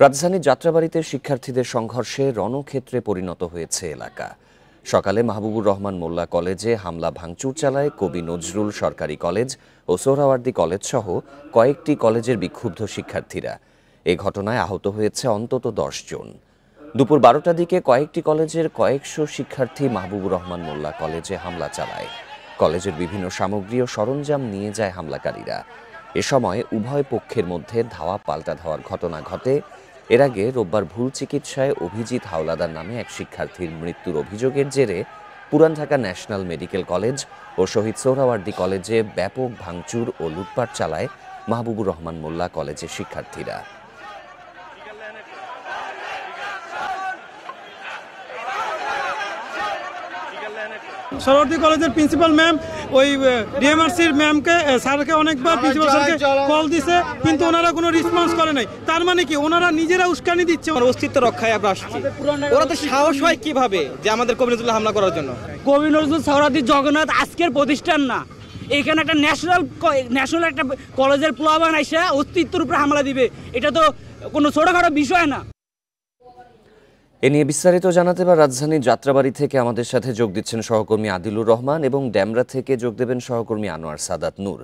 রাজধানীর যাত্রাবাড়ীতে শিক্ষার্থীদের সংঘর্ষে রণক্ষেত্রে পরিণত হয়েছে এলাকা। সকালে মাহবুবুর রহমান মোল্লা কলেজে হামলা ভাঙচুর চালায় কবি নজরুল সরকারি কলেজ ও সোহরাওয়ার্দী কলেজ সহ কয়েকটি কলেজের বিক্ষুব্ধ শিক্ষার্থীরা। এ ঘটনায় আহত হয়েছে অন্তত 10 জন। দুপুর 12টার দিকে কয়েকটি কলেজের কয়েকশো শিক্ষার্থী মাহবুবুর রহমান মোল্লা কলেজে হামলা চালায়। কলেজের বিভিন্ন সামগ্রী ও সরঞ্জাম নিয়ে যায় হামলাকারীরা। এ সময় উভয় পক্ষের মধ্যে ধাওয়া পাল্টা ধাওয়ার ঘটনা ঘটে। এর আগে রোববার ভুল চিকিৎসায় অভিজিৎ হাওলাদার নামে এক শিক্ষার্থীর মৃত্যুর অভিযোগের জেরে পুরান ঢাকা ন্যাশনাল মেডিকেল কলেজ ও শহীদ সোহরাওয়ার্দী কলেজে ব্যাপক ভাঙচুর ও লুটপাট চালায় মাহবুবুর রহমান মোল্লা কলেজের শিক্ষার্থীরা। সোহরাওয়ার্দী কলেজের প্রিন্সিপাল ম্যাম ওই ডিএমআরসির ম্যামকে স্যারকে অনেকবার প্রিন্সিপাল স্যারকে কল দিছে, কিন্তু ওনারা কোনো রেসপন্স করে নাই। তার মানে কি ওনারা নিজেরা উস্কানি দিচ্ছে। অস্তিত্ব রক্ষায় আমরা আসছি। ওরা তো সাহস হয় কিভাবে যে আমাদের কবি নজরুল হামলা করার জন্য? কবি নজরুল সোহরাওয়ার্দী জগন্নাথ আজকের প্রতিষ্ঠান না, এখানে একটা ন্যাশনাল একটা কলেজের প্লাবান আইসা অস্তিত্বের উপরে হামলা দিবে, এটা তো কোনো ছোটখাটো বিষয় না। এ নিয়ে বিস্তারিত জানাতে বা রাজধানীর যাত্রাবাড়ী থেকে আমাদের সাথে যোগ দিচ্ছেন সহকর্মী আদিলুর রহমান এবং ড্যামরা থেকে যোগ দেবেন সহকর্মী আনোয়ার সাদাত নূর।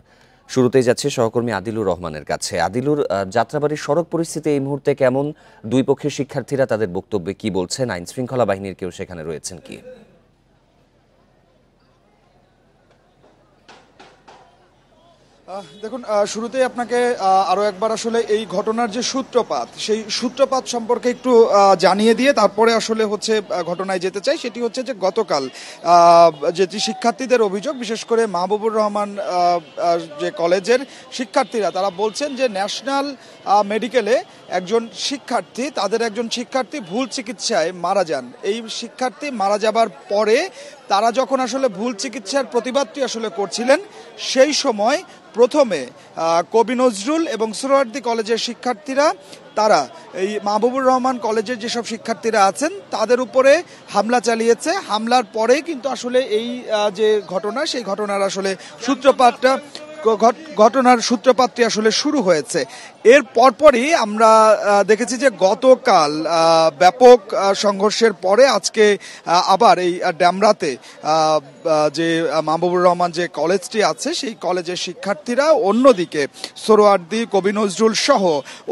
শুরুতেই যাচ্ছে সহকর্মী আদিলুর রহমানের কাছে। আদিলুর, যাত্রাবাড়ির সড়ক পরিস্থিতি এই মুহূর্তে কেমন? দুই পক্ষের শিক্ষার্থীরা তাদের বক্তব্যে কি বলছেন? আইন শৃঙ্খলা বাহিনীর কেউ সেখানে রয়েছেন কি? দেখুন, শুরুতেই আপনাকে আরও একবার আসলে এই ঘটনার যে সূত্রপাত, সেই সূত্রপাত সম্পর্কে একটু জানিয়ে দিয়ে তারপরে আসলে হচ্ছে ঘটনায় যেতে চাই। সেটি হচ্ছে যে গতকাল যেটি শিক্ষার্থীদের অভিযোগ, বিশেষ করে মাহবুবুর রহমান যে কলেজের শিক্ষার্থীরা, তারা বলছেন যে ন্যাশনাল মেডিকেলে তাদের একজন শিক্ষার্থী ভুল চিকিৎসায় মারা যান। এই শিক্ষার্থী মারা যাবার পরে তারা যখন আসলে ভুল চিকিৎসার প্রতিবাদটি আসলে করছিলেন, সেই সময় প্রথমে কবি নজরুল এবং সোহরাওয়ার্দী কলেজের শিক্ষার্থীরা তারা এই মাহবুবুর রহমান কলেজের যেসব শিক্ষার্থীরা আছেন তাদের উপরে হামলা চালিয়েছে। হামলার পরেই কিন্তু আসলে এই যে ঘটনা, সেই ঘটনার আসলে ঘটনার সূত্রপাতটি আসলে শুরু হয়েছে। এর পরপরই আমরা দেখেছি যে গতকাল ব্যাপক সংঘর্ষের পরে আজকে আবার এই ড্যামরাতে যে মাহবুবুর রহমান যে কলেজটি আছে, সেই কলেজের শিক্ষার্থীরা, অন্যদিকে সোহরাওয়ার্দী, কবি নজরুল সহ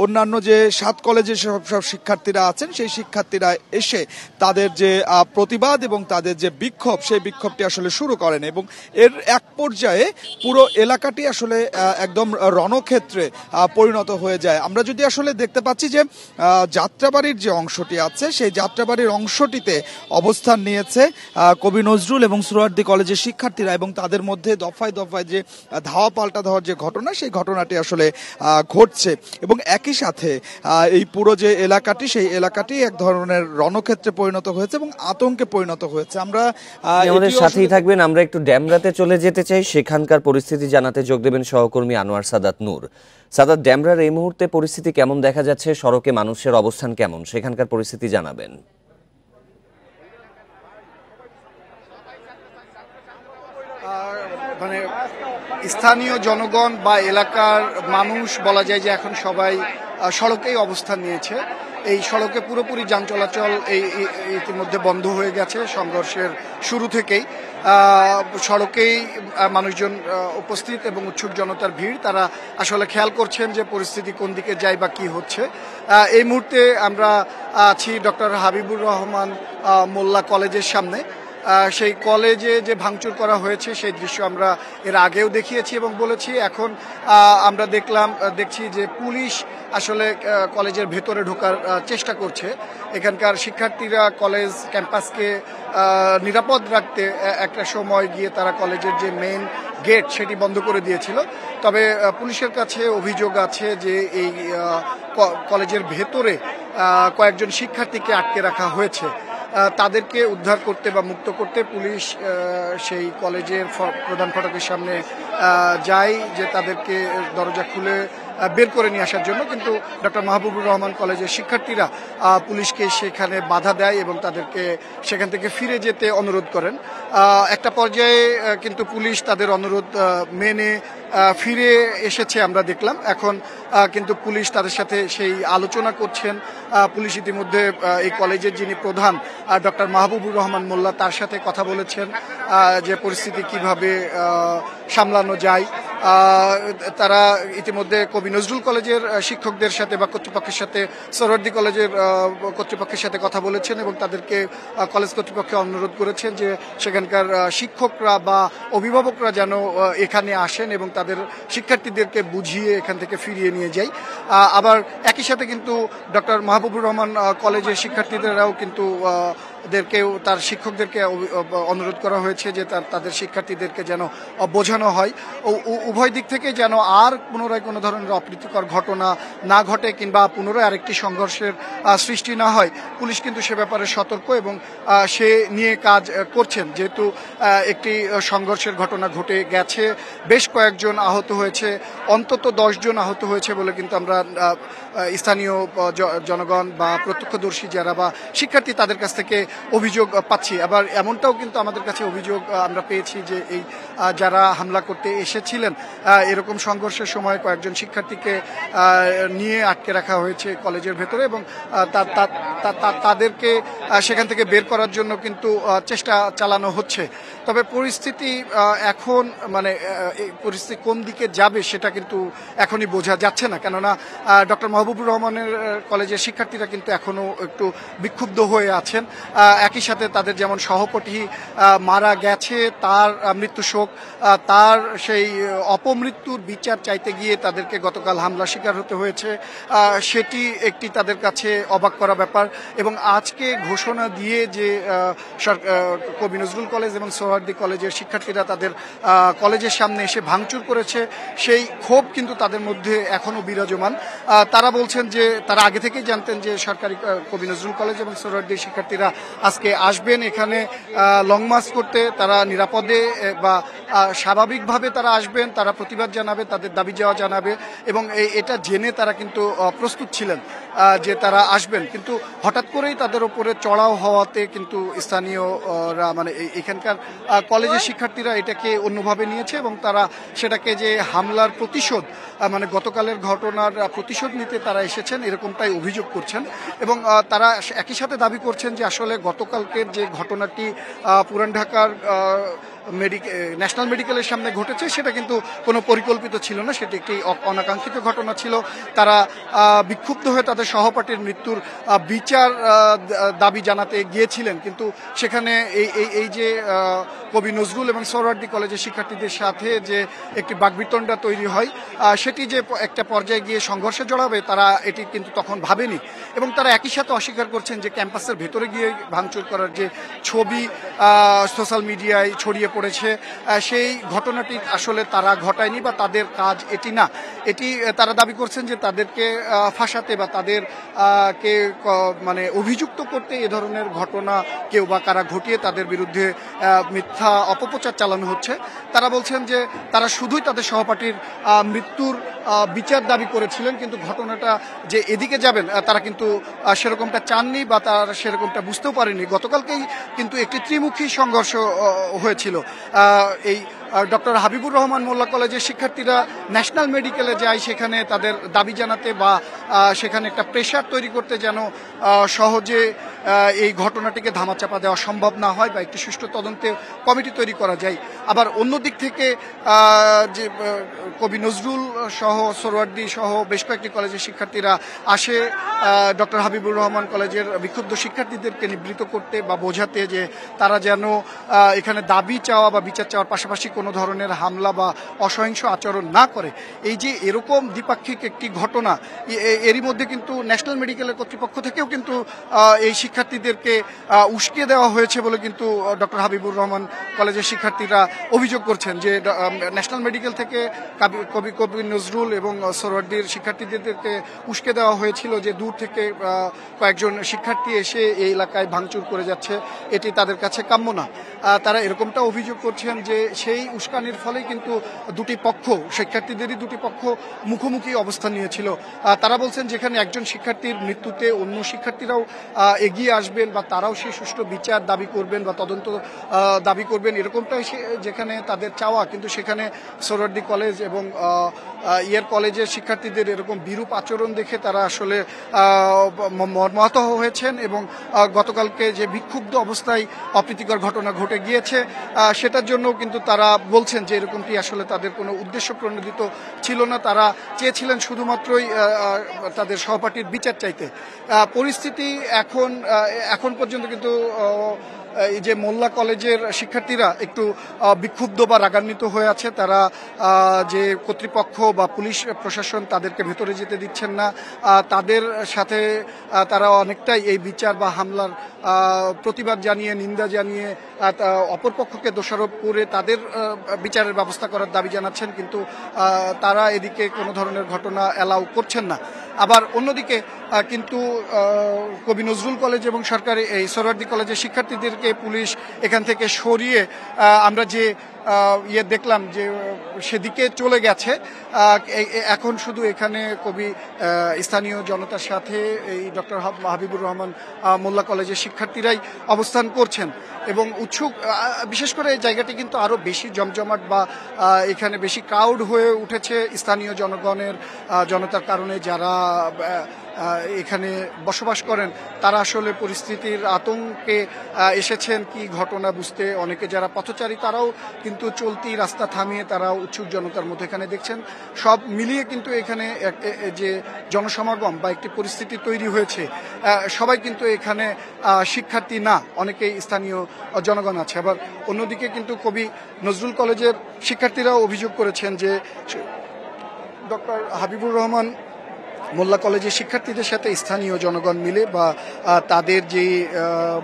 অন্যান্য যে 7 কলেজের সব শিক্ষার্থীরা আছেন, সেই শিক্ষার্থীরা এসে তাদের যে প্রতিবাদ এবং তাদের যে বিক্ষোভ, সেই বিক্ষোভটি আসলে শুরু করেন এবং এর এক পর্যায়ে পুরো এলাকাটি আসলে একদম রণক্ষেত্রে পরিণত হয়ে যায়। আমরা যদি আসলে দেখতে পাচ্ছি যে যাত্রাবাড়ির যে অংশটি আছে, সেই যাত্রাবাড়ির অংশটিতে অবস্থান নিয়েছে কবি নজরুল এবং সোহরাওয়ার্দী কলেজের শিক্ষার্থীরা, এবং তাদের মধ্যে দফায় দফায় যে ধাওয়া পাল্টা ধাওয়ার যে ঘটনা, সেই ঘটনাটি আসলে ঘটছে এবং একই সাথে এই পুরো যে এলাকাটি, সেই এলাকাটি এক ধরনের রণক্ষেত্রে পরিণত হয়েছে এবং আতঙ্কে পরিণত হয়েছে। আমরা আমাদের সাথেই থাকবেন। আমরা একটু ড্যামরাতে চলে যেতে চাই, সেখানকার পরিস্থিতি জানাতে যোগ দেবেন সহকর্মী আনোয়ার সাদাত নূর। সাদাত, ড্যামরার এই মুহূর্তে পরিস্থিতি কেমন দেখা যাচ্ছে? সড়কে মানুষের অবস্থান কেমন? সেখানকার পরিস্থিতি জানাবেন। মানে স্থানীয় জনগণ বা এলাকার মানুষ বলা যায় যে এখন সবাই সড়কেই অবস্থান নিয়েছে। এই সড়কে পুরোপুরি যান চলাচল ইতিমধ্যে বন্ধ হয়ে গেছে সংঘর্ষের শুরু থেকেই। সড়কেই মানুষজন উপস্থিত এবং উৎসুক জনতার ভিড়। তারা আসলে খেয়াল করছেন যে পরিস্থিতি কোন দিকে যায় বা কি হচ্ছে। এই মুহূর্তে আমরা আছি ডক্টর হাবিবুর রহমান মোল্লা কলেজের সামনে। সেই কলেজে যে ভাঙচুর করা হয়েছে সেই দৃশ্য আমরা এর আগেও দেখিয়েছি এবং বলেছি। এখন আমরা দেখছি যে পুলিশ আসলে কলেজের ভেতরে ঢোকার চেষ্টা করছে। এখানকার শিক্ষার্থীরা কলেজ ক্যাম্পাসকে নিরাপদ রাখতে একটা সময় গিয়ে তারা কলেজের যে মেইন গেট সেটি বন্ধ করে দিয়েছিল। তবে পুলিশের কাছে অভিযোগ আছে যে এই কলেজের ভেতরে কয়েকজন শিক্ষার্থীকে আটকে রাখা হয়েছে। তাদেরকে উদ্ধার করতে বা মুক্ত করতে পুলিশ সেই কলেজের প্রধান ফটকের সামনে যায়, যে তাদেরকে দরজা খুলে বের করে নিয়ে আসার জন্য, কিন্তু ডক্টর মাহবুবুর রহমান কলেজের শিক্ষার্থীরা পুলিশকে সেখানে বাধা দেয় এবং তাদেরকে সেখান থেকে ফিরে যেতে অনুরোধ করেন। একটা পর্যায়ে কিন্তু পুলিশ তাদের অনুরোধ মেনে ফিরে এসেছে আমরা দেখলাম। এখন কিন্তু পুলিশ তাদের সাথে সেই আলোচনা করছেন। পুলিশ ইতিমধ্যে এই কলেজের যিনি প্রধান ডক্টর মাহবুবুর রহমান মোল্লা তার সাথে কথা বলেছেন যে পরিস্থিতি কিভাবে সামলানো যায়। তারা ইতিমধ্যে কবি নজরুল কলেজের শিক্ষকদের সাথে বা কর্তৃপক্ষের সাথে সোহরাওয়ার্দী কলেজের কর্তৃপক্ষের সাথে কথা বলেছেন এবং তাদেরকে কলেজ কর্তৃপক্ষকে অনুরোধ করেছেন যে সেখানকার শিক্ষকরা বা অভিভাবকরা যেন এখানে আসেন এবং তাদের শিক্ষার্থীদেরকে বুঝিয়ে এখান থেকে ফিরিয়ে নিয়ে যায়। আবার একই সাথে কিন্তু ডক্টর মাহবুবুর রহমান কলেজের শিক্ষার্থীদেরও কিন্তু তার শিক্ষকদেরকে অনুরোধ করা হয়েছে যে তাদের শিক্ষার্থীদেরকে যেন বোঝানো হয় উভয় দিক থেকে যেন আর পুনরায় কোনো ধরনের অপ্রীতিকর ঘটনা না ঘটে কিংবা পুনরায় আরেকটি সংঘর্ষের সৃষ্টি না হয়। পুলিশ কিন্তু সে ব্যাপারে সতর্ক এবং সে নিয়ে কাজ করছেন। যেহেতু একটি সংঘর্ষের ঘটনা ঘটে গেছে, বেশ কয়েকজন আহত হয়েছে, অন্তত 10 জন আহত হয়েছে বলে কিন্তু আমরা স্থানীয় জনগণ বা প্রত্যক্ষদর্শী যারা বা শিক্ষার্থী তাদের কাছ থেকে অভিযোগ পাচ্ছি। আবার এমনটাও কিন্তু আমাদের কাছে অভিযোগ আমরা পেয়েছি যে এই যারা হামলা করতে এসেছিলেন এরকম সংঘর্ষের সময় কয়েকজন শিক্ষার্থীকে নিয়ে আটকে রাখা হয়েছে কলেজের ভেতরে এবং তাদেরকে সেখান থেকে বের করার জন্য কিন্তু চেষ্টা চালানো হচ্ছে। তবে পরিস্থিতি এখন পরিস্থিতি কোন দিকে যাবে সেটা কিন্তু এখনই বোঝা যাচ্ছে না, কেননা ডক্টর মাহবুবুর রহমানের কলেজের শিক্ষার্থীরা কিন্তু এখনো একটু বিক্ষুব্ধ হয়ে আছেন। একই সাথে তাদের যেমন সহপাঠী মারা গেছে তার মৃত্যু শোক, তার সেই অপমৃত্যুর বিচার চাইতে গিয়ে তাদেরকে গতকাল হামলা শিকার হতে হয়েছে, সেটি একটি তাদের কাছে অবাক করা ব্যাপার। এবং আজকে ঘোষণা দিয়ে যে কবি নজরুল কলেজ এবং সোহরাওয়ার্দী কলেজের শিক্ষার্থীরা তাদের কলেজের সামনে এসে ভাঙচুর করেছে, সেই ক্ষোভ কিন্তু তাদের মধ্যে এখনো বিরাজমান। তারা বলছেন যে তারা আগে থেকেই জানতেন যে সরকারি কবি নজরুল কলেজ এবং সোহরাওয়ার্দী শিক্ষার্থীরা আজকে আসবেন এখানে লং মার্চ করতে। তারা নিরাপদে বা স্বাভাবিকভাবে তারা আসবেন, তারা প্রতিবাদ জানাবে, তাদের দাবি যাওয়া জানাবে এবং এটা জেনে তারা কিন্তু প্রস্তুত ছিলেন যে তারা আসবেন। কিন্তু হঠাৎ করেই তাদের উপরে চড়াও হওয়াতে কিন্তু স্থানীয়রা এখানকার কলেজের শিক্ষার্থীরা এটাকে অন্যভাবে নিয়েছে এবং তারা সেটাকে যে হামলার প্রতিশোধ গতকালের ঘটনার প্রতিশোধ নিতে তারা এসেছেন এরকমটাই অভিযোগ করছেন। এবং তারা একই সাথে দাবি করছেন যে আসলে গতকালকের যে ঘটনাটি পুরান ঢাকার ন্যাশনাল মেডিকেলের সামনে ঘটেছে সেটা কিন্তু কোনো পরিকল্পিত ছিল না, সেটি একটি অনাকাঙ্ক্ষিত ঘটনা ছিল। তারা বিক্ষুব্ধ হয়ে তাদের সহপাঠীর মৃত্যুর বিচার দাবি জানাতে গিয়েছিলেন, কিন্তু সেখানে এই যে কবি নজরুল এবং সোহরাওয়ার্দী কলেজের শিক্ষার্থীদের সাথে যে একটি বাকবিতণ্ডা তৈরি হয় সেটি যে একটা পর্যায়ে গিয়ে সংঘর্ষে জড়াবে তারা এটি কিন্তু তখন ভাবেনি। এবং তারা একই সাথে অস্বীকার করছেন যে ক্যাম্পাসের ভেতরে গিয়ে ভাঙচুর করার যে ছবি সোশ্যাল মিডিয়ায় ছড়িয়ে পড়েছে সেই ঘটনাটি আসলে তারা ঘটায়নি বা তাদের কাজ এটি না। এটি তারা দাবি করছেন যে তাদেরকে ফাঁসাতে বা তাদেরকে অভিযুক্ত করতে এ ধরনের ঘটনা কেউ বা কারা ঘটিয়ে তাদের বিরুদ্ধে মিথ্যা অপপ্রচার চালানো হচ্ছে। তারা বলছেন যে তারা শুধুই তাদের সহপাঠীর মৃত্যুর বিচার দাবি করেছিলেন, কিন্তু ঘটনাটা যে এদিকে যাবেন তারা কিন্তু সেরকমটা চাননি বা তারা সেরকমটা বুঝতেও পারেনি। গতকালকেই কিন্তু একটি ত্রিমুখী সংঘর্ষ হয়েছিল। এই ডক্টর হাবিবুর রহমান মোল্লা কলেজের শিক্ষার্থীরা ন্যাশনাল মেডিকেলে যায় সেখানে তাদের দাবি জানাতে বা সেখানে একটা প্রেশার তৈরি করতে যেন সহজে এই ঘটনাটিকে ধামাচাপা দেওয়া সম্ভব না হয় বা একটি সুষ্ঠু তদন্তে কমিটি তৈরি করা যায়। আবার অন্য দিক থেকে যে কবি নজরুল সহ সোহরাওয়ার্দী সহ বেশ কয়েকটি কলেজের শিক্ষার্থীরা আসে ডক্টর হাবিবুর রহমান কলেজের বিক্ষুব্ধ শিক্ষার্থীদেরকে নিবৃত্ত করতে বা বোঝাতে যে তারা যেন এখানে দাবি চাওয়া বা বিচার চাওয়ার পাশাপাশি কোনো ধরনের হামলা বা অসহিংস আচরণ না করে। এই যে এরকম দ্বিপাক্ষিক একটি ঘটনা, এরই মধ্যে কিন্তু ন্যাশনাল মেডিকেলের কর্তৃপক্ষ থেকেও কিন্তু এই শিক্ষার্থীদেরকে উস্কে দেওয়া হয়েছে বলে কিন্তু ডক্টর হাবিবুর রহমান কলেজের শিক্ষার্থীরা অভিযোগ করছেন যে ন্যাশনাল মেডিকেল থেকে কবি নজরুল এবং সোহরাওয়ার্দীর শিক্ষার্থীদেরকে উস্কে দেওয়া হয়েছিল যে দূর থেকে কয়েকজন শিক্ষার্থী এসে এই এলাকায় ভাঙচুর করে যাচ্ছে, এটি তাদের কাছে কাম্য না। তারা এরকমটা অভিযোগ করছেন যে সেই এই উস্কানির ফলে কিন্তু দুটি পক্ষ, শিক্ষার্থীদেরই দুটি পক্ষ মুখোমুখি অবস্থান নিয়েছিল। তারা বলছেন যেখানে একজন শিক্ষার্থীর মৃত্যুতে অন্য শিক্ষার্থীরাও এগিয়ে আসবেন বা তারাও সেই সুষ্ঠু বিচার দাবি করবেন বা তদন্ত দাবি করবেন, এরকমটাই যেখানে তাদের চাওয়া, কিন্তু সেখানে সোহরাওয়ার্দী কলেজ এবং ইয়ার কলেজের শিক্ষার্থীদের এরকম বিরূপ আচরণ দেখে তারা আসলে মর্মাহত হয়েছেন এবং গতকালকে যে বিক্ষুব্ধ অবস্থায় অপ্রীতিকর ঘটনা ঘটে গিয়েছে সেটার জন্য কিন্তু তারা বলছেন যে এরকমটি আসলে তাদের কোনো উদ্দেশ্য প্রণোদিত ছিল না। তারা চেয়েছিলেন শুধুমাত্রই তাদের সহপাঠীর বিচার চাইতে। পরিস্থিতি এখন পর্যন্ত কিন্তু এই যে মোল্লা কলেজের শিক্ষার্থীরা একটু বিক্ষুব্ধ বা রাগান্বিত হয়ে আছে। তারা যে কর্তৃপক্ষ বা পুলিশ প্রশাসন তাদেরকে ভেতরে যেতে দিচ্ছেন না, তাদের সাথে তারা অনেকটাই এই বিচার বা হামলার প্রতিবাদ জানিয়ে, নিন্দা জানিয়ে অপরপক্ষকে দোষারোপ করে তাদের বিচারের ব্যবস্থা করার দাবি জানাচ্ছেন, কিন্তু তারা এদিকে কোনো ধরনের ঘটনা অ্যালাউ করছেন না। আবার অন্যদিকে কিন্তু কবি নজরুল কলেজ এবং সরকারি এই সোহরাওয়ার্দী কলেজের শিক্ষার্থীদেরকে পুলিশ এখান থেকে সরিয়ে আমরা যে দেখলাম যে সেদিকে চলে গেছে। এখন শুধু এখানে কবি স্থানীয় জনতার সাথে এই ডক্টর হাবিবুর রহমান মোল্লা কলেজের শিক্ষার্থীরাই অবস্থান করছেন এবং উৎসুক, বিশেষ করে এই জায়গাটি কিন্তু আরো বেশি জমজমাট বা এখানে বেশি ক্রাউড হয়ে উঠেছে স্থানীয় জনতার কারণে। যারা এখানে বসবাস করেন তারা আসলে পরিস্থিতির আতঙ্কে এসেছেন কি ঘটনা বুঝতে। অনেকে যারা পথচারী তারাও কিন্তু চলতি রাস্তা থামিয়ে তারা উৎসুক জনতার মধ্যে এখানে দেখছেন। সব মিলিয়ে কিন্তু এখানে যে জনসমাগম বা একটি পরিস্থিতি তৈরি হয়েছে, সবাই কিন্তু এখানে শিক্ষার্থী না, অনেকেই স্থানীয় জনগণ আছে। আবার অন্যদিকে কিন্তু কবি নজরুল কলেজের শিক্ষার্থীরাও অভিযোগ করেছেন যে ডক্টর হাবিবুর রহমান মোল্লা কলেজের শিক্ষার্থীদের সাথে স্থানীয় জনগণ মিলে বা তাদের যে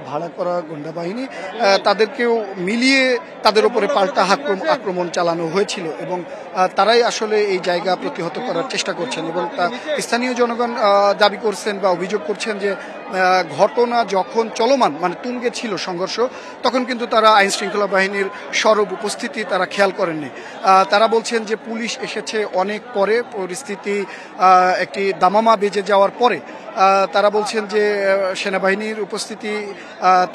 ভাড়া করা গুন্ডা বাহিনী তাদেরকেও মিলিয়ে তাদের উপরে পাল্টা আক্রমণ চালানো হয়েছিল এবং তারাই আসলে এই জায়গা প্রতিহত করার চেষ্টা করছেন। এবং স্থানীয় জনগণ দাবি করছেন বা অভিযোগ করছেন যে ঘটনা যখন চলমান, মানে তুঙ্গে ছিল সংঘর্ষ, তখন কিন্তু তারা আইন শৃঙ্খলা বাহিনীর সরব উপস্থিতি তারা খেয়াল করেননি। তারা বলছেন যে পুলিশ এসেছে অনেক পরে, পরিস্থিতি একটি দামামা বেজে যাওয়ার পরে। তারা বলছেন যে সেনাবাহিনীর উপস্থিতি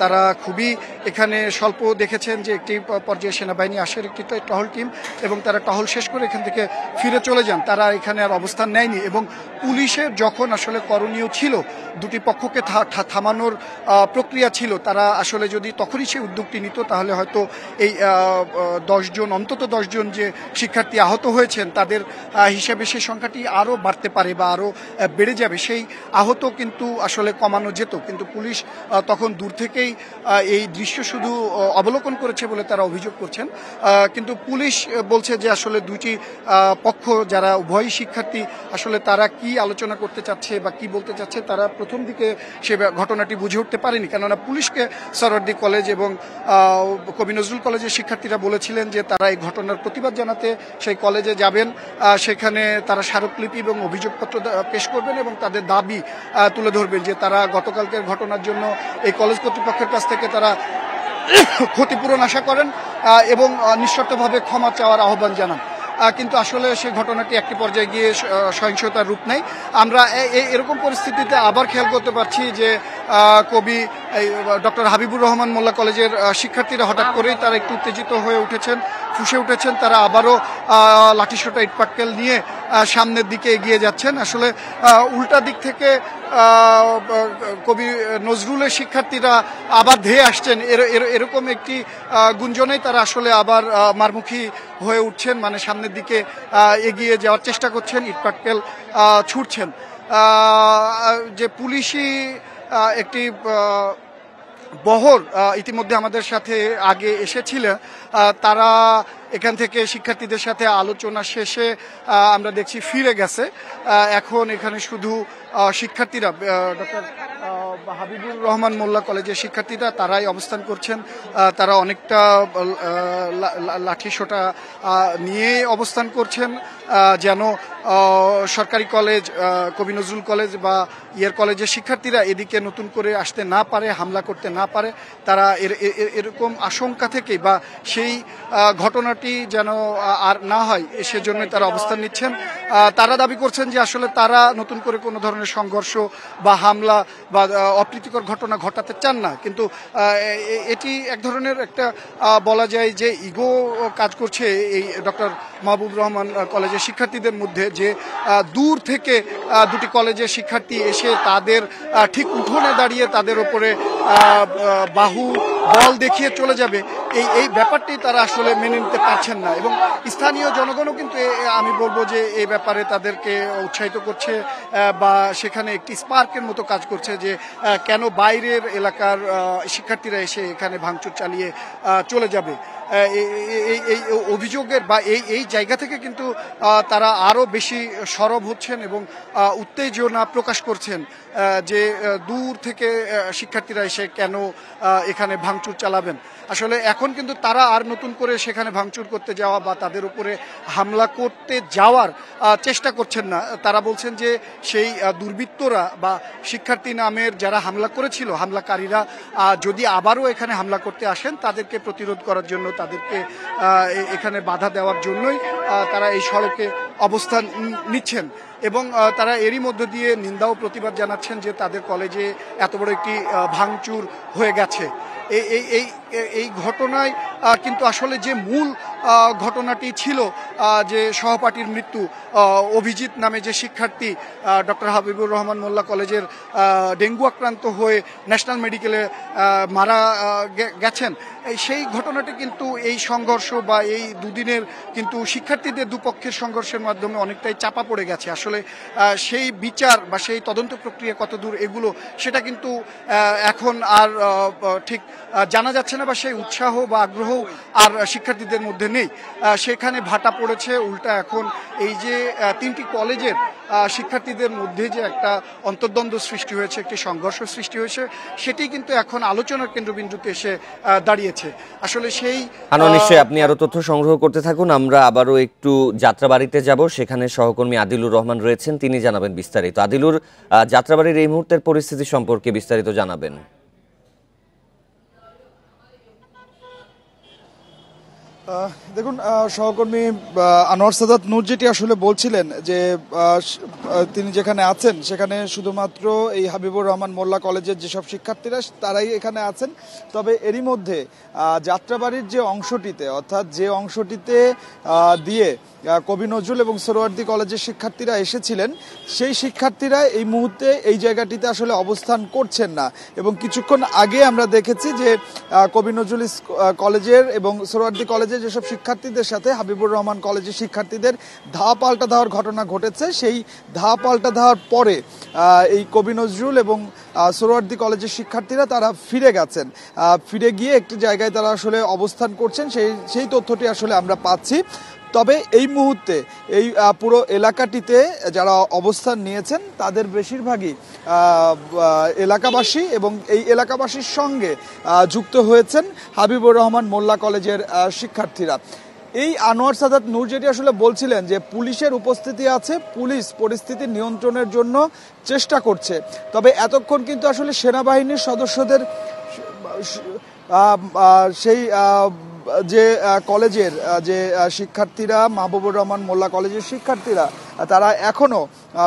তারা খুবই এখানে স্বল্প দেখেছেন, যে একটি পর্যায়ে সেনাবাহিনী আসে একটি টহল টিম এবং তারা টহল শেষ করে এখান থেকে ফিরে চলে যান। তারা এখানে আর অবস্থান নেয়নি এবং পুলিশের যখন আসলে করণীয় ছিল, দুটি পক্ষকে থামানোর প্রক্রিয়া ছিল, তারা আসলে যদি তখনই সেই উদ্যোগটি নিত তাহলে হয়তো এই 10 জন, অন্তত 10 জন যে শিক্ষার্থী আহত হয়েছেন তাদের হিসাবে সেই সংখ্যাটি আরও বাড়তে পারে বা আরও বেড়ে যাবে। সেই আহত কিন্তু আসলে কমানো যেত, কিন্তু পুলিশ তখন দূর থেকেই এই দৃশ্য শুধু অবলোকন করেছে বলে তারা অভিযোগ করছেন। কিন্তু পুলিশ বলছে যে আসলে দুইটি পক্ষ যারা উভয় শিক্ষার্থী আসলে তারা কি আলোচনা করতে চাচ্ছে বা কি বলতে চাচ্ছে তারা প্রথম দিকে সে ঘটনাটি বুঝে উঠতে পারেনি। কেননা পুলিশকে সোহরাওয়ার্দী কলেজ এবং কবি নজরুল কলেজের শিক্ষার্থীরা বলেছিলেন যে তারা এই ঘটনার প্রতিবাদ জানাতে সেই কলেজে যাবেন, সেখানে তারা স্মারকলিপি এবং অভিযোগপত্র পেশ করবেন এবং তাদের দাবি তুলে ধরবেন যে তারা গতকালকের ঘটনার জন্য এই কলেজ কর্তৃপক্ষের কাছ থেকে তারা ক্ষতিপূরণ আশা করেন এবং নিঃশর্তভাবে ক্ষমা চাওয়ার আহ্বান জানান। কিন্তু আসলে সেই ঘটনাটি একটি পর্যায়ে গিয়ে সহিংসতার রূপ নেয়। আমরা এরকম পরিস্থিতিতে আবার খেয়াল করতে পারছি যে কবি ডক্টর হাবিবুর রহমান মোল্লা কলেজের শিক্ষার্থীরা হঠাৎ করেই তারা একটু উত্তেজিত হয়ে উঠেছেন, ফুঁসে উঠেছেন। তারা আবারও লাঠিসোঁটা ইটপাটকেল নিয়ে সামনের দিকে এগিয়ে যাচ্ছেন। আসলে উল্টা দিক থেকে কবি নজরুলের শিক্ষার্থীরা আবার ধেয়ে আসছেন, এরকম একটি গুঞ্জনেই তারা আসলে আবার মারমুখী হয়ে উঠছেন, মানে সামনের দিকে এগিয়ে যাওয়ার চেষ্টা করছেন, ইটপাটকেল ছুটছেন। যে পুলিশি একটি বহর ইতিমধ্যে আমাদের সাথে আগে এসেছিলেন, তারা এখান থেকে শিক্ষার্থীদের সাথে আলোচনা শেষে আমরা দেখছি ফিরে গেছে। এখন এখানে শুধু শিক্ষার্থীরা, ডক্টর হাবিবুর রহমান মোল্লা কলেজের শিক্ষার্থীরা তারাই অবস্থান করছেন। তারা অনেকটা লাঠিসোঁটা নিয়ে অবস্থান করছেন, যেন সরকারি কলেজ, কবি নজরুল কলেজ বা ইয়ার কলেজের শিক্ষার্থীরা এদিকে নতুন করে আসতে না পারে, হামলা করতে না পারে, তারা এরকম আশঙ্কা থেকে বা সেই ঘটনাটি যেন আর না হয় সেজন্য তারা অবস্থান নিচ্ছেন। তারা দাবি করছেন যে আসলে তারা নতুন করে কোনো ধরনের সংঘর্ষ বা হামলা বা অপ্রীতিকর ঘটনা ঘটাতে চান না, কিন্তু এটি এক ধরনের একটা বলা যায় যে ইগো কাজ করছে এই ডক্টর মাহবুবুর রহমান কলেজের শিক্ষার্থীদের মধ্যে, যে দূর থেকে দুটি কলেজের শিক্ষার্থী এসে তাদের ঠিক উঠোনে দাঁড়িয়ে তাদের ওপরে বাহু বল দেখিয়ে চলে যাবে, এই ব্যাপারটি তারা আসলে মেনে নিতে পারছেন না। এবং স্থানীয় জনগণও কিন্তু আমি বলবো যে এই ব্যাপারে তাদেরকে উৎসাহিত করছে বা সেখানে একটি স্পার্কের মতো কাজ করছে যে কেন বাইরের এলাকার শিক্ষার্থীরা এসে এখানে ভাঙচুর চালিয়ে চলে যাবে। এই অভিযোগের বা এই জায়গা থেকে কিন্তু তারা আরও বেশি সরব হচ্ছেন এবং উত্তেজনা প্রকাশ করছেন যে দূর থেকে শিক্ষার্থীরা এসে কেন এখানে ভাঙচুর চালাবেন। আসলে এখন কিন্তু তারা আর নতুন করে সেখানে ভাঙচুর করতে যাওয়া বা তাদের উপরে হামলা করতে যাওয়ার চেষ্টা করছেন না। তারা বলছেন যে সেই দুর্বৃত্তরা বা শিক্ষার্থী নামের যারা হামলা করেছিল, হামলাকারীরা যদি আবারও এখানে হামলা করতে আসেন, তাদেরকে প্রতিরোধ করার জন্য, তাদেরকে এখানে বাধা দেওয়ার জন্যই তারা এই সড়কে অবস্থান নিচ্ছেন। এবং তারা এরই মধ্য দিয়ে নিন্দা ও প্রতিবাদ জানাচ্ছেন যে তাদের কলেজে এত বড় একটি ভাঙচুর হয়ে গেছে। এই ঘটনায় কিন্তু আসলে যে মূল ঘটনাটি ছিল যে সহপাঠীর মৃত্যু, অভিজিৎ নামে যে শিক্ষার্থী ডক্টর হাবিবুর রহমান মোল্লা কলেজের ডেঙ্গু আক্রান্ত হয়ে ন্যাশনাল মেডিকেলে মারা গেছেন, সেই ঘটনাটি কিন্তু এই সংঘর্ষ বা এই দুদিনের কিন্তু শিক্ষার্থীদের দুপক্ষের সংঘর্ষের মাধ্যমে অনেকটাই চাপা পড়ে গেছে। আসলে সেই বিচার বা সেই তদন্ত প্রক্রিয়া কতদূর এগুলো সেটা কিন্তু এখন আর ঠিক জানা যাচ্ছে না, বা সেই উৎসাহ বা আগ্রহ আর শিক্ষার্থীদের মধ্যে নেই। সেখানে ভাটা পড়েছে উল্টা এখন এই যে তিনটি কলেজের শিক্ষার্থীদের মধ্যে যে একটা অন্তর্দ্বন্দ্ব সৃষ্টি হয়েছে, একটি সংঘর্ষ সৃষ্টি হয়েছে, সেটি কিন্তু এখন আলোচনার কেন্দ্রবিন্দুতে এসে দাঁড়িয়েছে। আসলে সেই নিশ্চয়ই আপনি আরো তথ্য সংগ্রহ করতে থাকুন। আমরা আবারও একটু যাত্রাবাড়িতে যাব, সেখানে সহকর্মী আদিলুর রহমান রয়েছেন, তিনি জানাবেন বিস্তারিত। আদিলুর, যাত্রাবাড়ির এই মুহূর্তের পরিস্থিতি সম্পর্কে বিস্তারিত জানাবেন। দেখুন, সহকর্মী আনোয়ার সাদাত নূর যেটি আসলে বলছিলেন যে তিনি যেখানে আছেন সেখানে শুধুমাত্র এই হাবিবুর রহমান মোল্লা কলেজের যেসব শিক্ষার্থীরা তারাই এখানে আছেন। তবে এরই মধ্যে যাত্রাবাড়ির যে অংশটিতে, অর্থাৎ যে অংশটিতে দিয়ে কবি নজরুল এবং সোহরাওয়ার্দী কলেজের শিক্ষার্থীরা এসেছিলেন, সেই শিক্ষার্থীরা এই মুহূর্তে এই জায়গাটিতে আসলে অবস্থান করছেন না। এবং কিছুক্ষণ আগে আমরা দেখেছি যে কবি নজরুল কলেজের এবং সোহরাওয়ার্দী কলেজের যেসব শিক্ষার্থীদের সাথে হাবিবুর রহমান কলেজের শিক্ষার্থীদের ধাওয়া পাল্টা দেওয়ার ঘটনা ঘটেছে, সেই ধাওয়া পাল্টা দেওয়ার পরে এই কবি নজরুল এবং সোহরাওয়ার্দী কলেজের শিক্ষার্থীরা তারা ফিরে গেছেন। ফিরে গিয়ে একটি জায়গায় তারা আসলে অবস্থান করছেন, সেই তথ্যটি আসলে আমরা পাচ্ছি। তবে এই মুহূর্তে এই পুরো এলাকাটিতে যারা অবস্থান নিয়েছেন তাদের বেশিরভাগই এলাকাবাসী, এবং এই এলাকাবাসীর সঙ্গে যুক্ত হয়েছেন হাবিবুর রহমান মোল্লা কলেজের শিক্ষার্থীরা। এই আনোয়ার সাদাত নূর যেটি আসলে বলছিলেন যে পুলিশের উপস্থিতি আছে, পুলিশ পরিস্থিতি নিয়ন্ত্রণের জন্য চেষ্টা করছে। তবে এতক্ষণ কিন্তু আসলে সেনাবাহিনীর সদস্যদের সেই যে কলেজের যে শিক্ষার্থীরা, মাহবুবুর রহমান মোল্লা কলেজের শিক্ষার্থীরা, তারা এখনো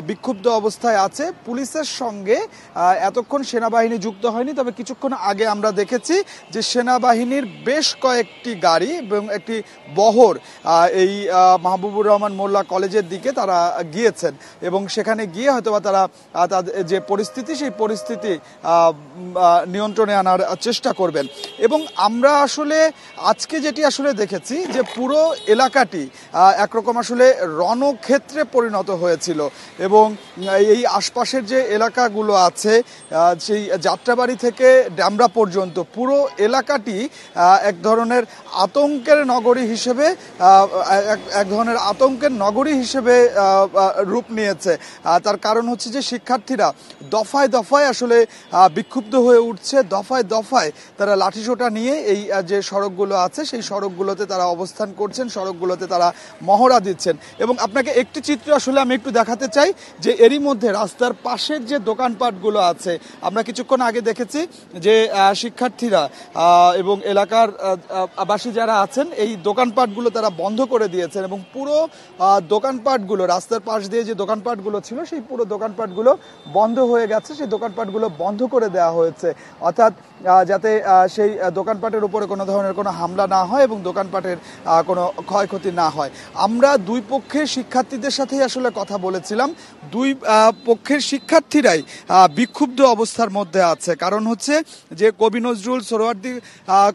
বিক্ষুব্ধ অবস্থায় আছে। পুলিশের সঙ্গে এতক্ষণ সেনাবাহিনী যুক্ত হয়নি, তবে কিছুক্ষণ আগে আমরা দেখেছি যে সেনাবাহিনীর বেশ কয়েকটি গাড়ি এবং একটি বহর এই মাহবুবুর রহমান মোল্লা কলেজের দিকে তারা গিয়েছেন, এবং সেখানে গিয়ে হয়তোবা তারা তাদের যে পরিস্থিতি, সেই পরিস্থিতি নিয়ন্ত্রণে আনার চেষ্টা করবেন। এবং আমরা আসলে আজকে যেটি আসলে দেখেছি যে পুরো এলাকাটি একরকম আসলে রণক্ষেত্রে পরিণত হয়েছিল। এবং এই আশপাশের যে এলাকাগুলো আছে সেই যাত্রাবাড়ি থেকে ড্যামরা পর্যন্ত পুরো এলাকাটি এক ধরনের আতঙ্কের নগরী হিসেবে রূপ নিয়েছে। তার কারণ হচ্ছে যে শিক্ষার্থীরা দফায় দফায় আসলে বিক্ষুব্ধ হয়ে উঠছে, দফায় দফায় তারা লাঠিসোঁটা নিয়ে এই যে সড়কগুলো আছে সেই সড়কগুলোতে তারা অবস্থান করছেন, সড়কগুলোতে তারা মহড়া দিচ্ছেন। এবং আপনাকে একটি চিত্র আসলে আমি একটু দেখাতে চাই যে এরই মধ্যে রাস্তার পাশের যে দোকানপাটগুলো আছে, আমরা কিছুক্ষণ আগে দেখেছি যে শিক্ষার্থীরা এবং এলাকার বাসী যারা আছেন এই দোকানপাটগুলো তারা বন্ধ করে দিয়েছেন এবং পুরো দোকানপাটগুলো, রাস্তার পাশ দিয়ে যে দোকানপাটগুলো ছিল সেই পুরো দোকানপাটগুলো বন্ধ হয়ে গেছে, সেই দোকানপাটগুলো বন্ধ করে দেওয়া হয়েছে, অর্থাৎ যাতে সেই দোকানপাটের উপরে কোনো ধরনের কোনো হামলা না হয় এবং দোকানপাটের কোনো ক্ষয়ক্ষতি না হয়। আমরা দুই পক্ষের শিক্ষার্থীদের সাথেই আসলে কথা বলেছিলাম, দুই পক্ষের শিক্ষার্থীরাই বিক্ষুব্ধ অবস্থার মধ্যে আছে। কারণ হচ্ছে যে কবি নজরুল সোহরাওয়ার্দী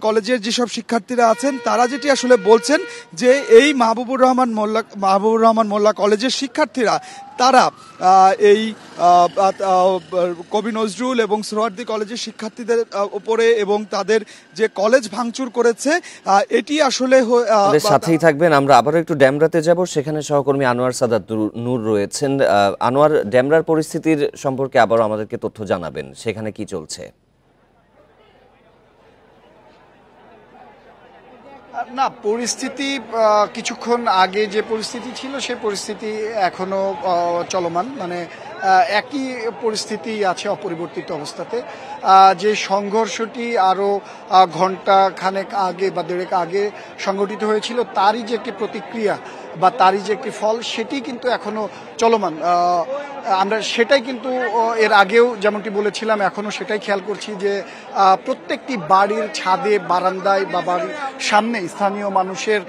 কলেজের যেসব শিক্ষার্থীরা আছেন তারা যেটি আসলে বলছেন যে এই মাহবুবুর রহমান মোল্লা কলেজের শিক্ষার্থীরা তারা এই কবি নজরুল এবং সোহরাওয়ার্দী কলেজের শিক্ষার্থীদের উপরে এবং তাদের যে কলেজ ভাঙচুর করেছে এটি আসলে সাথেই থাকবেন। আমরা আবারও একটু ড্যামরাতে যাব, সেখানে সহকর্মী আনোয়ার সাদাত নূর রয়েছেন। আনোয়ার, ড্যামরার পরিস্থিতির সম্পর্কে আবারও আমাদেরকে তথ্য জানাবেন, সেখানে কি চলছে? না, পরিস্থিতি কিছুক্ষণ আগে যে পরিস্থিতি ছিল সেই পরিস্থিতি এখনো চলমান, মানে একই পরিস্থিতি আছে অপরিবর্তিত অবস্থাতে। যে সংঘর্ষটি আরও ঘন্টা খানেক আগে বা দেড়েক আগে সংঘটিত হয়েছিল তারই যে একটি প্রতিক্রিয়া বা তারই যে একটি ফল সেটি কিন্তু এখনো চলমান। আমরা সেটাই কিন্তু এর আগেও যেমনটি বলেছিলাম এখনো সেটাই খেয়াল করছি যে প্রত্যেকটি বাড়ির ছাদে, বারান্দায় বা বাড়ির সামনে স্থানীয় মানুষের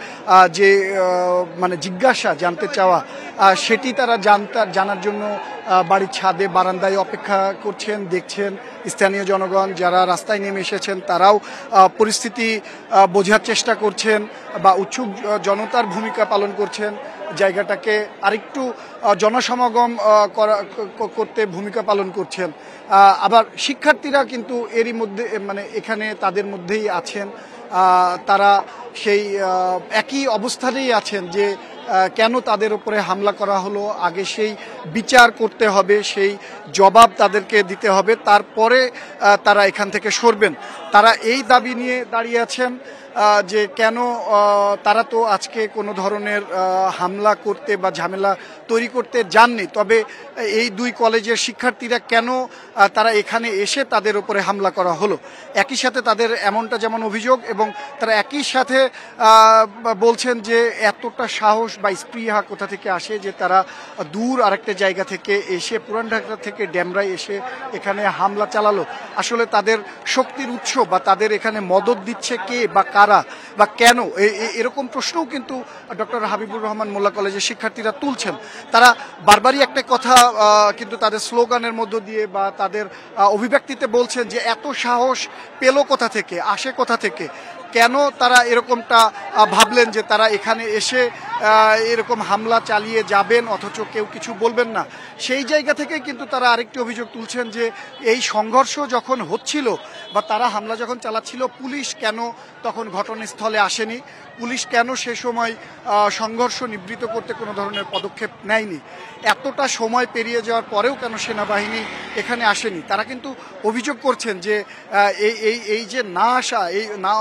যে মানে জিজ্ঞাসা, জানতে চাওয়া, সেটি তারা জানার জন্য বাড়ির ছাদে বারান্দায় অপেক্ষা করছেন, দেখছেন। স্থানীয় জনগণ যারা রাস্তায় নেমে এসেছেন তারাও পরিস্থিতি বোঝার চেষ্টা করছেন বা উৎসুক জনতার ভূমিকা পালন করছেন, জায়গাটাকে আরেকটু জনসমাগম করতে ভূমিকা পালন করছেন। আবার শিক্ষার্থীরা কিন্তু এরই মধ্যে মানে এখানে তাদের মধ্যেই আছেন, তারা সেই একই অবস্থানেই আছেন যে কেন তাদের উপরে হামলা করা হলো, আগে সেই বিচার করতে হবে, সেই জবাব তাদেরকে দিতে হবে, তারপরে তারা এখান থেকে সরবেন। তারা এই দাবি নিয়ে দাঁড়িয়ে আছেন যে কেন তারা তো আজকে কোনো ধরনের হামলা করতে বা ঝামেলা তৈরি করতে যাননি, তবে এই দুই কলেজের শিক্ষার্থীরা কেন তারা এখানে এসে তাদের উপরে হামলা করা হলো। একই সাথে তাদের এমনটা যেমন অভিযোগ এবং তারা একই সাথে বলছেন যে এতটা সাহস বা স্পৃহা কোথা থেকে আসে যে তারা দূর আরেকটা জায়গা থেকে এসে, পুরান ঢাকা থেকে ড্যামরায় এসে এখানে হামলা চালালো। আসলে তাদের শক্তির উৎস বা তাদের এখানে মদত দিচ্ছে কে বা কারা বা কেন, এরকম প্রশ্নও কিন্তু ডক্টর হাবিবুর রহমান মোল্লা কলেজের শিক্ষার্থীরা তুলছেন। তারা বারবারই একটা কথা কিন্তু তাদের স্লোগানের মধ্য দিয়ে বা তাদের অভিব্যক্তিতে বলছেন যে এত সাহস পেল কোথা থেকে, আসে কোথা থেকে, কেন তারা এরকমটা ভাবলেন যে তারা এখানে এসে এরকম হামলা চালিয়ে যাবেন অথচ কেউ কিছু বলবেন না। সেই জায়গা থেকে কিন্তু তারা আরেকটি অভিযোগ তুলছেন যে এই সংঘর্ষ যখন হচ্ছিল বা তারা হামলা যখন চালাচ্ছিল পুলিশ কেন তখন ঘটনাস্থলে আসেনি, পুলিশ কেন সে সময় সংঘর্ষ নিবৃত্ত করতে কোনো ধরনের পদক্ষেপ নেয়নি, এতটা সময় পেরিয়ে যাওয়ার পরেও কেন সেনাবাহিনী এখানে আসেনি। তারা কিন্তু অভিযোগ করছেন যে এই যে না আসা, এই না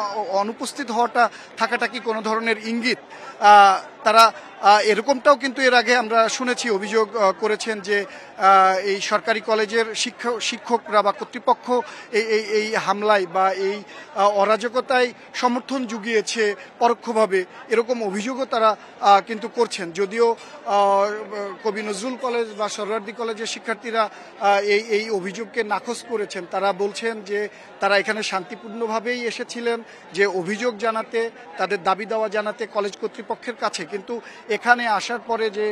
অনুপস্থিত হওয়াটা থাকাটা কি কোনো ধরনের ইঙ্গিত। তারা এরকমটাও কিন্তু এর আগে আমরা শুনেছি, অভিযোগ করেছেন যে এই সরকারি কলেজের শিক্ষকরা বা কর্তৃপক্ষ এই হামলায় বা এই অরাজকতায় সমর্থন জুগিয়েছে পরোক্ষভাবে, এরকম অভিযোগও তারা কিন্তু করছেন। যদিও কবি নজরুল কলেজ বা সোহরাওয়ার্দী কলেজের শিক্ষার্থীরা এই অভিযোগকে নাকচ করেছেন। তারা বলছেন যে তারা এখানে শান্তিপূর্ণভাবেই এসেছিলেন, যে অভিযোগ জানাতে, তাদের দাবি দাওয়া জানাতে কলেজ কর্তৃপক্ষের কাছে, কিন্তু এখানে আসার পরে যে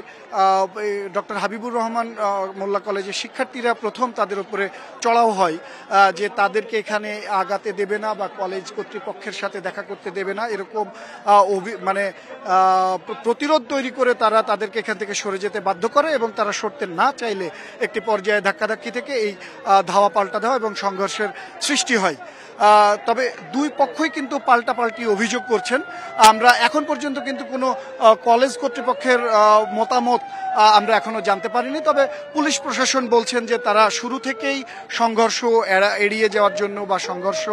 ডক্টর হাবিবুর রহমান মোল্লা কলেজের শিক্ষার্থীরা প্রথম তাদের উপরে চড়াও হয় যে তাদেরকে এখানে আগাতে দেবে না বা কলেজ কর্তৃপক্ষের সাথে দেখা করতে দেবে না, এরকম মানে প্রতিরোধ তৈরি করে তারা তাদেরকে এখান থেকে সরে যেতে বাধ্য করে এবং তারা সরতে না চাইলে একটি পর্যায়ে ধাক্কাধাক্কি থেকে এই ধাওয়া পাল্টা দেওয়া এবং সংঘর্ষের সৃষ্টি হয়। তবে দুই পক্ষই কিন্তু পাল্টাপাল্টি অভিযোগ করছেন। আমরা এখন পর্যন্ত কিন্তু কোনো কলেজ কর্তৃপক্ষের মতামত আমরা এখনো জানতে পারিনি। তবে পুলিশ প্রশাসন বলছেন যে তারা শুরু থেকেই সংঘর্ষ এড়িয়ে যাওয়ার জন্য বা সংঘর্ষ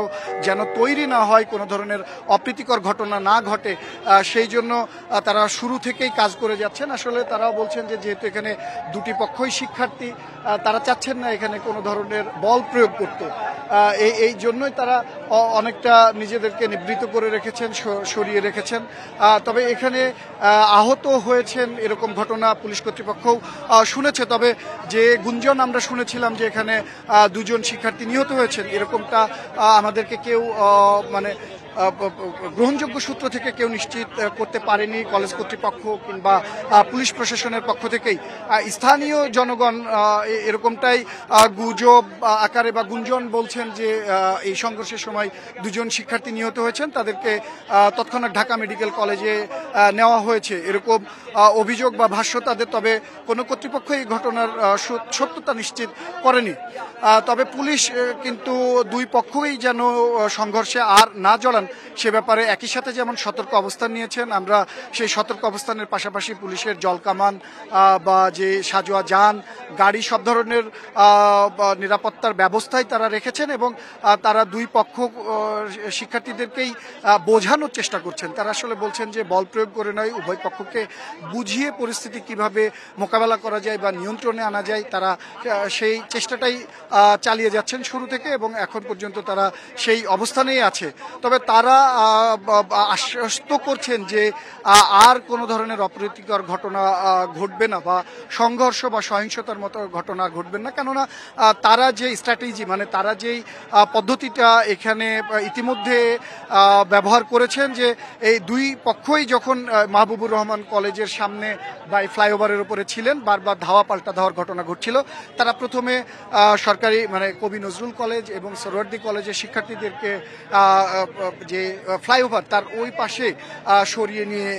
যেন তৈরি না হয়, কোনো ধরনের অপ্রীতিকর ঘটনা না ঘটে, সেই জন্য তারা শুরু থেকেই কাজ করে যাচ্ছেন। আসলে তারাও বলছেন যে যেহেতু এখানে দুটি পক্ষই শিক্ষার্থী, তারা চাচ্ছেন না এখানে কোনো ধরনের বল প্রয়োগ করতে। এই জন্যই তারা অনেকটা নিজেদেরকে নিবৃত করে রেখেছেন, সরিয়ে রেখেছেন। তবে এখানে আহত হয়েছেন এরকম ঘটনা পুলিশ কর্তৃপক্ষও শুনেছে। তবে যে গুঞ্জন আমরা শুনেছিলাম যে এখানে দুজন শিক্ষার্থী নিহত হয়েছেন, এরকমটা আমাদেরকে কেউ মানে গ্রহণযোগ্য সূত্র থেকে কেউ নিশ্চিত করতে পারেনি, কলেজ কর্তৃপক্ষ কিংবা পুলিশ প্রশাসনের পক্ষ থেকেই। স্থানীয় জনগণ এরকমটাই গুজব আকারে বা গুঞ্জন বলছেন যে এই সংঘর্ষের সময় দুজন শিক্ষার্থী নিহত হয়েছেন, তাদেরকে তৎক্ষণাৎ ঢাকা মেডিকেল কলেজে নেওয়া হয়েছে, এরকম অভিযোগ বা ভাষ্য তাদের। তবে কোনো কর্তৃপক্ষ এই ঘটনার সত্যতা নিশ্চিত করেনি। তবে পুলিশ কিন্তু দুই পক্ষই যেন সংঘর্ষে আর না জড়ান সে ব্যাপারে একই সাথে যেমন সতর্ক অবস্থান নিয়েছেন, আমরা সেই সতর্ক অবস্থানের পাশাপাশি পুলিশের জলকামান বা যে সাজোয়া যান, গাড়ি, সব ধরনের নিরাপত্তার ব্যবস্থাই তারা রেখেছেন এবং তারা দুই পক্ষ শিক্ষার্থীদেরকেই বোঝানোর চেষ্টা করছেন। তারা আসলে বলছেন যে বল প্রয়োগ করে নয়, উভয় পক্ষকে বুঝিয়ে পরিস্থিতি কিভাবে মোকাবেলা করা যায় বা নিয়ন্ত্রণে আনা যায়, তারা সেই চেষ্টাটাই চালিয়ে যাচ্ছেন শুরু থেকে এবং এখন পর্যন্ত তারা সেই অবস্থানেই আছে। তবে তারা আশ্বস্ত করছেন যে আর কোনো ধরনের অপ্রীতিকর ঘটনা ঘটবে না বা সংঘর্ষ বা সহিংসতার মতো ঘটনা ঘটবে না, কেননা তারা যে স্ট্র্যাটেজি মানে তারা যেই পদ্ধতিটা এখানে ইতিমধ্যে ব্যবহার করেছেন যে এই দুই পক্ষই যখন মাহবুবুর রহমান কলেজের সামনে বা এই ফ্লাইওভারের উপরে ছিলেন, বারবার ধাওয়া পাল্টা ধাওয়ার ঘটনা ঘটছিল, তারা প্রথমে সরকারি মানে কবি নজরুল কলেজ এবং সোহরাওয়ার্দী কলেজের শিক্ষার্থীদেরকে যে ফ্লাইওভার তার ওই পাশে সরিয়ে নিয়ে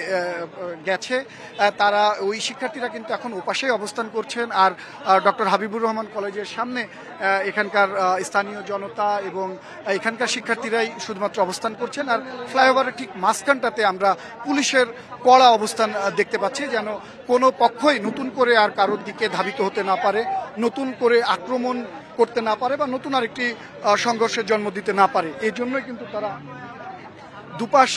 গেছে। তারা ওই শিক্ষার্থীরা কিন্তু এখন ওপাশেই অবস্থান করছেন। আর ডক্টর হাবিবুর রহমান কলেজের সামনে এখানকার স্থানীয় জনতা এবং এখানকার শিক্ষার্থীরাই শুধুমাত্র অবস্থান করছেন। আর ফ্লাইওভারের ঠিক মাঝখানটাতে আমরা পুলিশের কড়া অবস্থান দেখতে পাচ্ছি, যেন কোনো পক্ষই নতুন করে আর কারোর দিকে ধাবিত হতে না পারে, নতুন করে আক্রমণ করতে না পারে বা নতুন আরেকটি সংঘর্ষের জন্ম দিতে না পারে। এই জন্যই কিন্তু তারা দুপাশ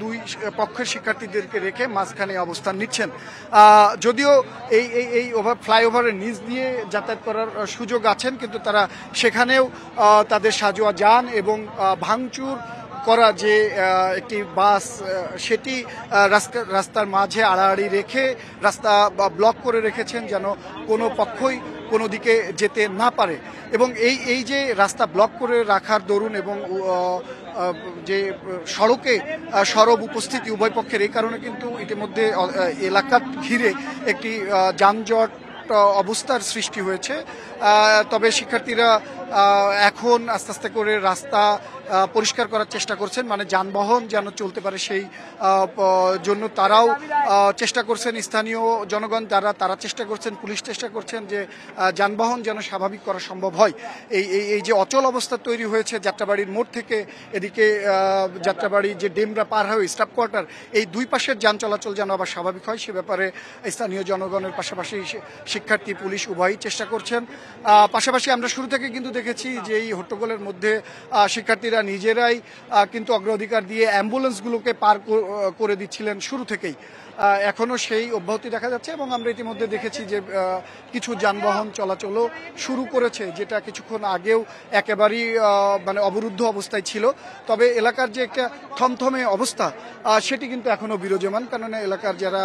দুই পক্ষের শিক্ষার্থীদেরকে রেখে মাঝখানে অবস্থান নিচ্ছেন। যদিও এই ফ্লাইওভারের নিচ দিয়ে যাতায়াত করার সুযোগ আছেন, কিন্তু তারা সেখানেও তাদের সাজোয়া যান এবং ভাঙচুর করা যে একটি বাস সেটি রাস্তার মাঝে আড়াআড়ি রেখে রাস্তা ব্লক করে রেখেছেন যেন কোনো পক্ষই কোনো দিকে যেতে না পারে। এবং এই যে রাস্তা ব্লক করে রাখার দরুন এবং যে সড়কে সরব উপস্থিতি উভয় পক্ষের, এই কারণে কিন্তু ইতিমধ্যে এলাকা ঘিরে একটি যানজট অবস্থার সৃষ্টি হয়েছে। তবে শিক্ষার্থীরা এখন আস্তে আস্তে করে রাস্তা পরিষ্কার করার চেষ্টা করছেন, মানে যানবাহন যেন চলতে পারে সেই জন্য তারাও চেষ্টা করছেন। স্থানীয় জনগণ তারা চেষ্টা করছেন, পুলিশ চেষ্টা করছেন যে যানবাহন যেন স্বাভাবিক করা সম্ভব হয়। এই যে অচল অবস্থা তৈরি হয়েছে যাত্রাবাড়ির মোড় থেকে এদিকে যাত্রাবাড়ি যে ডেমরা পার হয়ে স্টাফ কোয়ার্টার, এই দুই পাশের যান চলাচল যেন আবার স্বাভাবিক হয় সে ব্যাপারে স্থানীয় জনগণের পাশাপাশি শিক্ষার্থী পুলিশ উভয়ই চেষ্টা করছেন। পাশাপাশি আমরা শুরু থেকে কিন্তু দেখেছি যে এই হট্টগোলের মধ্যে শিক্ষার্থীরা নিজেরাই কিন্তু অগ্রাধিকার দিয়ে অ্যাম্বুলেন্সগুলোকে পার করে দিচ্ছিলেন শুরু থেকেই। এখনো সেই অব্যাহতি দেখা যাচ্ছে এবং আমরা ইতিমধ্যে দেখেছি যে কিছু যানবাহন চলাচলও শুরু করেছে, যেটা কিছুক্ষণ আগেও একেবারেই মানে অবরুদ্ধ অবস্থায় ছিল। তবে এলাকার যে একটা থমথমে অবস্থা সেটি কিন্তু এখনো বিরাজমান, কেননা এলাকার যারা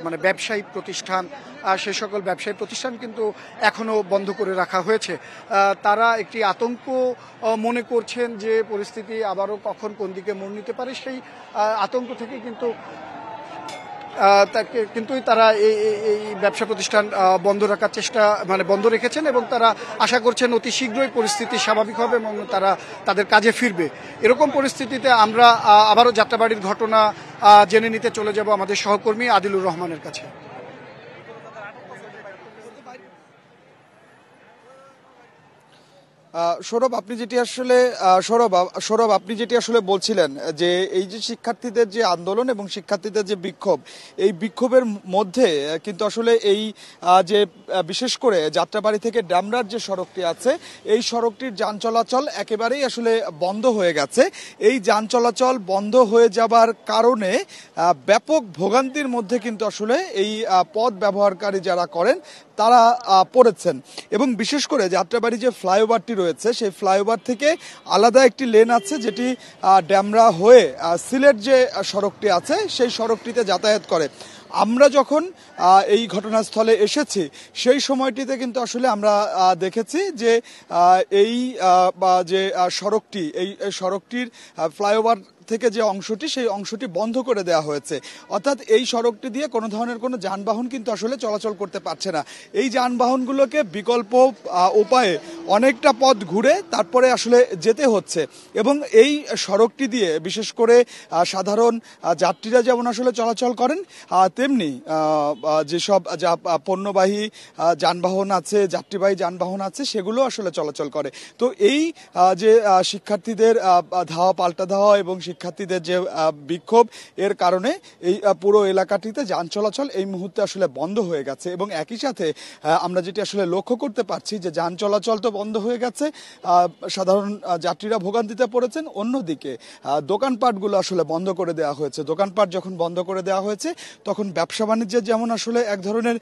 মানে ব্যবসায়িক প্রতিষ্ঠান সে সকল ব্যবসায়ী প্রতিষ্ঠান কিন্তু এখনো বন্ধ করে রাখা হয়েছে। তারা একটি আতঙ্ক মনে করছেন যে পরিস্থিতি আবারও কখন কোন দিকে মোড় নিতে পারে, সেই আতঙ্ক থেকে কিন্তু কিন্তু তারা এই ব্যবসা প্রতিষ্ঠান বন্ধ রাখার চেষ্টা বন্ধ রেখেছেন এবং তারা আশা করছেন অতি শীঘ্রই পরিস্থিতি স্বাভাবিক হবে এবং তারা তাদের কাজে ফিরবে। এরকম পরিস্থিতিতে আমরা আবারও যাত্রাবাড়ির ঘটনা জেনে নিতে চলে যাব আমাদের সহকর্মী আদিলুর রহমানের কাছে। সৌরভ, আপনি যেটি আসলে বলছিলেন যে এই যে শিক্ষার্থীদের যে আন্দোলন এবং শিক্ষার্থীদের যে বিক্ষোভ, এই বিক্ষোভের মধ্যে কিন্তু আসলে এই যে বিশেষ করে যাত্রাবাড়ি থেকে ড্যামরার যে সড়কটি আছে, এই সড়কটির যান চলাচল একেবারেই আসলে বন্ধ হয়ে গেছে। এই যান চলাচল বন্ধ হয়ে যাবার কারণে ব্যাপক ভোগান্তির মধ্যে কিন্তু আসলে এই পথ ব্যবহারকারী যারা করেন তারা পড়েছেন। এবং বিশেষ করে যাত্রাবাড়ি যে ফ্লাইওভারটি রয়েছে, সেই ফ্লাইওভার থেকে আলাদা একটি লেন আছে যেটি ড্যামরা হয়ে সিলেট যে সড়কটি আছে সেই সড়কটিতে যাতায়াত করে। আমরা যখন এই ঘটনাস্থলে এসেছি সেই সময়টিতে কিন্তু আসলে আমরা দেখেছি যে এই যে সড়কটি, এই সড়কটির ফ্লাইওভার থেকে যে অংশটি, সেই অংশটি বন্ধ করে দেওয়া হয়েছে। অর্থাৎ এই সড়কটি দিয়ে কোনো ধরনের কোনো যানবাহন কিন্তু আসলে চলাচল করতে পারছে না। এই যানবাহনগুলোকে বিকল্প উপায়ে অনেকটা পথ ঘুরে তারপরে আসলে যেতে হচ্ছে। এবং এই সড়কটি দিয়ে বিশেষ করে সাধারণ যাত্রীরা যেমন আসলে চলাচল করেন, তেমনি যেসব পণ্যবাহী যানবাহন আছে, যাত্রীবাহী যানবাহন আছে, সেগুলো আসলে চলাচল করে। তো এই যে শিক্ষার্থীদের ধাওয়া পাল্টা ধাওয়া এবং শিক্ষার্থীদের যে বিক্ষোভ, এর কারণে এই পুরো এলাকাটিতে যান চলাচল এই মুহূর্তে আসলে বন্ধ হয়ে গেছে। এবং একই সাথে আমরা যেটি আসলে লক্ষ্য করতে পারছি যে যান চলাচল তো বন্ধ হয়ে গেছে, সাধারণ যাত্রীরা ভোগান্তিতে পড়েছেন, অন্যদিকে দোকানপাটগুলো আসলে বন্ধ করে দেওয়া হয়েছে। দোকানপাট যখন বন্ধ করে দেওয়া হয়েছে তখন ব্যবসা বাণিজ্যের যেমন আসলে এক ধরনের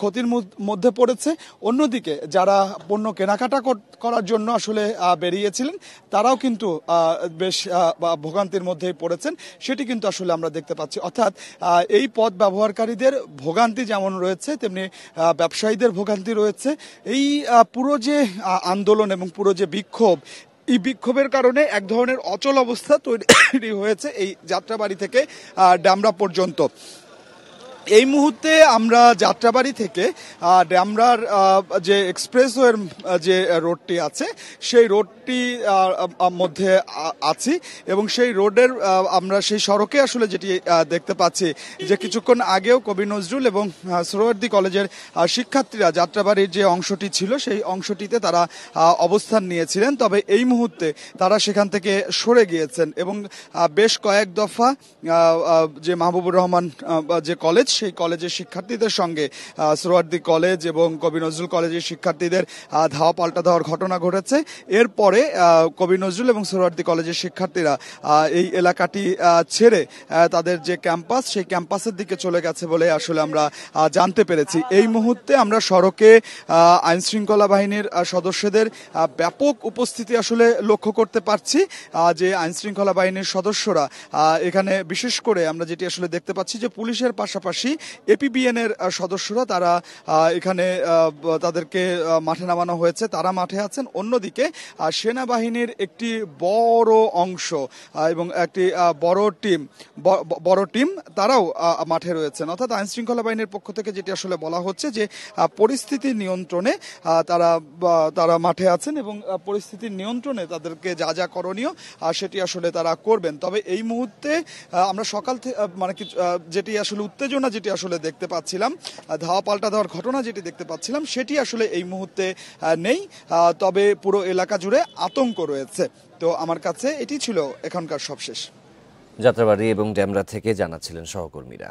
ক্ষতির মধ্যে পড়েছে, অন্যদিকে যারা পণ্য কেনাকাটা করার জন্য আসলে বেরিয়েছিলেন তারাও কিন্তু বেশ ভোগান্তির মধ্যেই পড়েছেন, সেটি কিন্তু আসলে আমরা দেখতে পাচ্ছি। অর্থাৎ এই পথ ব্যবহারকারীদের ভোগান্তি যেমন রয়েছে, তেমনি ব্যবসায়ীদের ভোগান্তি রয়েছে। এই পুরো যে আন্দোলন এবং পুরো যে বিক্ষোভ, এই বিক্ষোভের কারণে এক ধরনের অচল অবস্থা তৈরি হয়েছে এই যাত্রাবাড়ি থেকে ড্যামরা পর্যন্ত। এই মুহূর্তে আমরা যাত্রাবাড়ি থেকে ড্যামরার যে এক্সপ্রেসওয়ের যে রোডটি আছে সেই রোডটি মধ্যে আছি এবং সেই রোডের আমরা সেই সড়কে আসলে যেটি দেখতে পাচ্ছি যে কিছুক্ষণ আগেও কবি নজরুল এবং সোহরাওয়ার্দী কলেজের শিক্ষার্থীরা যাত্রাবাড়ির যে অংশটি ছিল সেই অংশটিতে তারা অবস্থান নিয়েছিলেন, তবে এই মুহূর্তে তারা সেখান থেকে সরে গিয়েছেন এবং বেশ কয়েক দফা যে মাহবুবুর রহমান যে কলেজ, সেই কলেজের শিক্ষার্থীদের সঙ্গে সোহরাওয়ার্দী কলেজ এবং কবি নজরুল কলেজের শিক্ষার্থীদের ধাওয়া পাল্টা দেওয়ার ঘটনা ঘটেছে। এরপরে কবি নজরুল এবং সোহরাওয়ার্দী কলেজের শিক্ষার্থীরা এই এলাকাটি ছেড়ে তাদের যে ক্যাম্পাস, সেই ক্যাম্পাসের দিকে চলে গেছে বলে আসলে আমরা জানতে পেরেছি। এই মুহূর্তে আমরা সড়কে আইন শৃঙ্খলা বাহিনীর সদস্যদের ব্যাপক উপস্থিতি আসলে লক্ষ্য করতে পারছি। যে আইন শৃঙ্খলা বাহিনীর সদস্যরা এখানে বিশেষ করে আমরা যেটি আসলে দেখতে পাচ্ছি যে পুলিশের পাশাপাশি এপিবিএন এর সদস্যরা তারা এখানে তাদেরকে মাঠে নামানো হয়েছে, তারা মাঠে আছেন। অন্যদিকে সেনাবাহিনীর একটি বড় অংশ এবং একটি বড় টিম তারাও মাঠে রয়েছেন। অর্থাৎ আইন শৃঙ্খলা বাহিনীর পক্ষ থেকে যেটি আসলে বলা হচ্ছে যে পরিস্থিতি নিয়ন্ত্রণে তারা মাঠে আছেন এবং পরিস্থিতির নিয়ন্ত্রণে তাদেরকে যা যা করণীয় সেটি আসলে তারা করবেন। তবে এই মুহূর্তে আমরা সকাল থেকে যেটি আসলে উত্তেজনা যেটি আসলে দেখতে পাচ্ছিলাম, ধাওয়া পাল্টা দেওয়ার ঘটনা যেটি দেখতে পাচ্ছিলাম, সেটি আসলে এই মুহূর্তে নেই। তবে পুরো এলাকা জুড়ে আতঙ্ক রয়েছে। তো আমার কাছে এটি ছিল এখনকার সবশেষ। যাত্রাবাড়ি এবং ড্যামরা থেকে জানাচ্ছিলেন সহকর্মীরা।